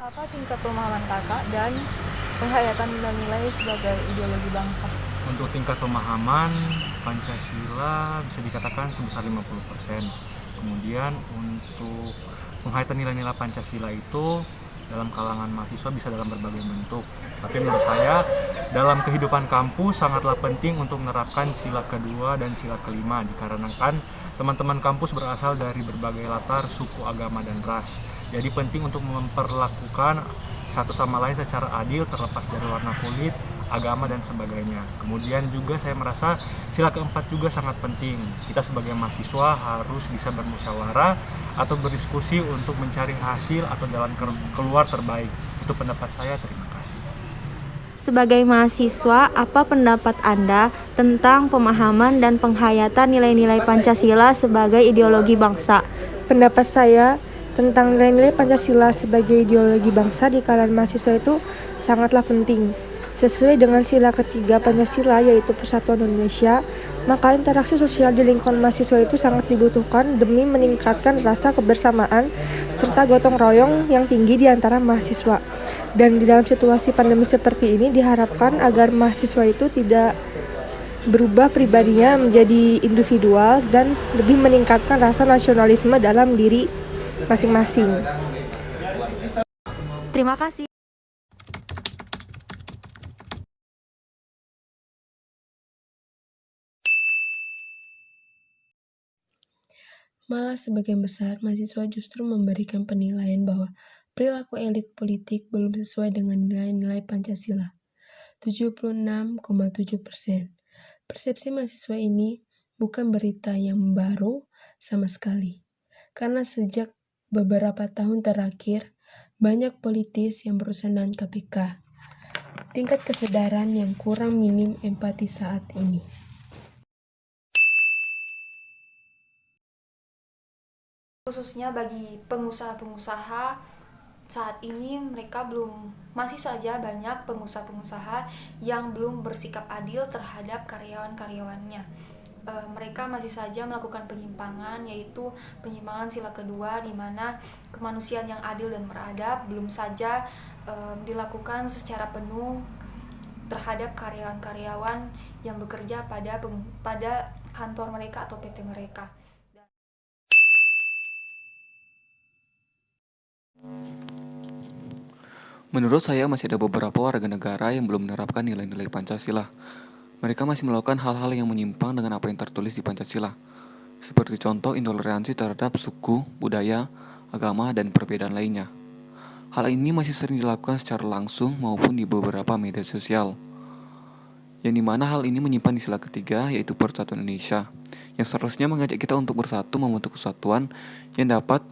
Apa tingkat pemahaman kakak dan penghayatan nilai-nilai sebagai ideologi bangsa? Untuk tingkat pemahaman Pancasila bisa dikatakan sebesar 50%. Kemudian untuk penghayatan nilai-nilai Pancasila itu dalam kalangan mahasiswa bisa dalam berbagai bentuk. Tapi menurut saya dalam kehidupan kampus sangatlah penting untuk menerapkan sila kedua dan sila kelima, dikarenakan teman-teman kampus berasal dari berbagai latar, suku, agama, dan ras. Jadi penting untuk memperlakukan satu sama lain secara adil terlepas dari warna kulit, agama, dan sebagainya. Kemudian juga saya merasa sila keempat juga sangat penting. Kita sebagai mahasiswa harus bisa bermusyawarah atau berdiskusi untuk mencari hasil atau jalan keluar terbaik. Itu pendapat saya, terima kasih. Sebagai mahasiswa, apa pendapat Anda tentang pemahaman dan penghayatan nilai-nilai Pancasila sebagai ideologi bangsa? Pendapat saya tentang nilai-nilai Pancasila sebagai ideologi bangsa di kalangan mahasiswa itu sangatlah penting. Sesuai dengan sila ketiga Pancasila yaitu Persatuan Indonesia, maka interaksi sosial di lingkungan mahasiswa itu sangat dibutuhkan demi meningkatkan rasa kebersamaan serta gotong royong yang tinggi di antara mahasiswa. Dan di dalam situasi pandemi seperti ini diharapkan agar mahasiswa itu tidak berubah pribadinya menjadi individual dan lebih meningkatkan rasa nasionalisme dalam diri masing-masing. Terima kasih. Malah sebagian besar mahasiswa justru memberikan penilaian bahwa perilaku elit politik belum sesuai dengan nilai-nilai Pancasila. 76,7%. Persepsi mahasiswa ini bukan berita yang baru sama sekali. Karena sejak beberapa tahun terakhir, banyak politis yang berurusan dengan KPK. Tingkat kesadaran yang kurang minim empati saat ini. Khususnya bagi pengusaha-pengusaha saat ini masih saja banyak pengusaha-pengusaha yang belum bersikap adil terhadap karyawan-karyawannya. Mereka masih saja melakukan penyimpangan, yaitu penyimpangan sila kedua, di mana kemanusiaan yang adil dan beradab belum saja dilakukan secara penuh terhadap karyawan-karyawan yang bekerja pada kantor mereka atau PT mereka. Menurut saya masih ada beberapa warga negara yang belum menerapkan nilai-nilai Pancasila. Mereka masih melakukan hal-hal yang menyimpang dengan apa yang tertulis di Pancasila. Seperti contoh intoleransi terhadap suku, budaya, agama, dan perbedaan lainnya. Hal ini masih sering dilakukan secara langsung maupun di beberapa media sosial. Yang dimana hal ini menyimpan di sila ketiga yaitu Persatuan Indonesia, yang seharusnya mengajak kita untuk bersatu membentuk kesatuan yang dapat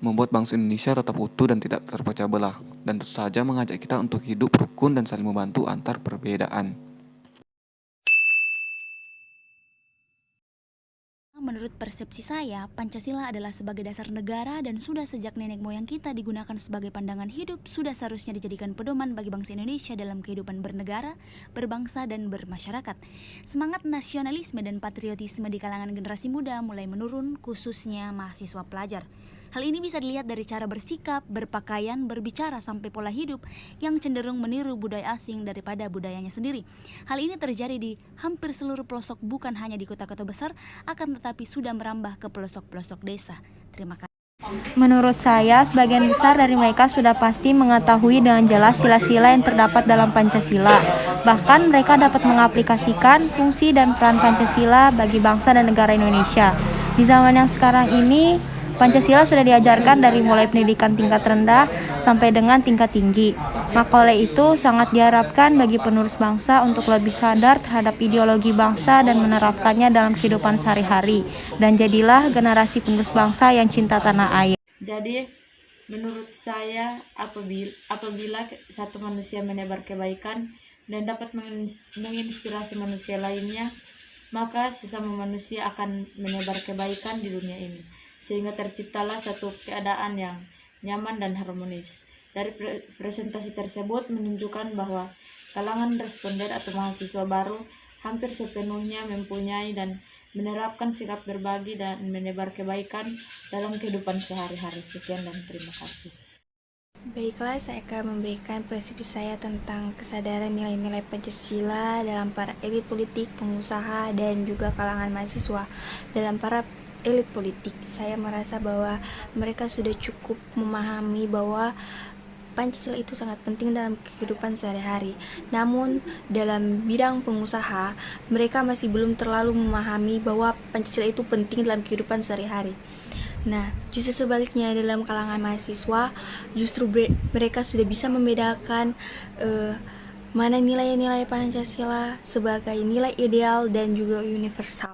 membuat bangsa Indonesia tetap utuh dan tidak terpecah belah, dan tentu saja mengajak kita untuk hidup rukun dan saling membantu antar perbedaan. Menurut persepsi saya, Pancasila adalah sebagai dasar negara dan sudah sejak nenek moyang kita digunakan sebagai pandangan hidup, sudah seharusnya dijadikan pedoman bagi bangsa Indonesia dalam kehidupan bernegara, berbangsa, dan bermasyarakat. Semangat nasionalisme dan patriotisme di kalangan generasi muda mulai menurun, khususnya mahasiswa pelajar. Hal ini bisa dilihat dari cara bersikap, berpakaian, berbicara, sampai pola hidup yang cenderung meniru budaya asing daripada budayanya sendiri. Hal ini terjadi di hampir seluruh pelosok, bukan hanya di kota-kota besar, akan tetapi sudah merambah ke pelosok-pelosok desa. Terima kasih. Menurut saya, sebagian besar dari mereka sudah pasti mengetahui dengan jelas sila-sila yang terdapat dalam Pancasila. Bahkan mereka dapat mengaplikasikan fungsi dan peran Pancasila bagi bangsa dan negara Indonesia. Di zaman yang sekarang ini, Pancasila sudah diajarkan dari mulai pendidikan tingkat rendah sampai dengan tingkat tinggi. Maka oleh itu sangat diharapkan bagi penerus bangsa untuk lebih sadar terhadap ideologi bangsa dan menerapkannya dalam kehidupan sehari-hari. Dan jadilah generasi penerus bangsa yang cinta tanah air. Jadi menurut saya apabila satu manusia menebar kebaikan dan dapat menginspirasi manusia lainnya, maka sesama manusia akan menebar kebaikan di dunia ini, sehingga terciptalah satu keadaan yang nyaman dan harmonis. Dari presentasi tersebut menunjukkan bahwa kalangan responden atau mahasiswa baru hampir sepenuhnya mempunyai dan menerapkan sikap berbagi dan menebar kebaikan dalam kehidupan sehari-hari. Sekian dan terima kasih. Baiklah, saya akan memberikan persepsi saya tentang kesadaran nilai-nilai Pancasila dalam para elit politik, pengusaha, dan juga kalangan mahasiswa. Dalam para elit politik, saya merasa bahwa mereka sudah cukup memahami bahwa Pancasila itu sangat penting dalam kehidupan sehari-hari. Namun, dalam bidang pengusaha, mereka masih belum terlalu memahami bahwa Pancasila itu penting dalam kehidupan sehari-hari. Nah, justru sebaliknya dalam kalangan mahasiswa, justru mereka sudah bisa membedakan mana nilai-nilai Pancasila sebagai nilai ideal dan juga universal.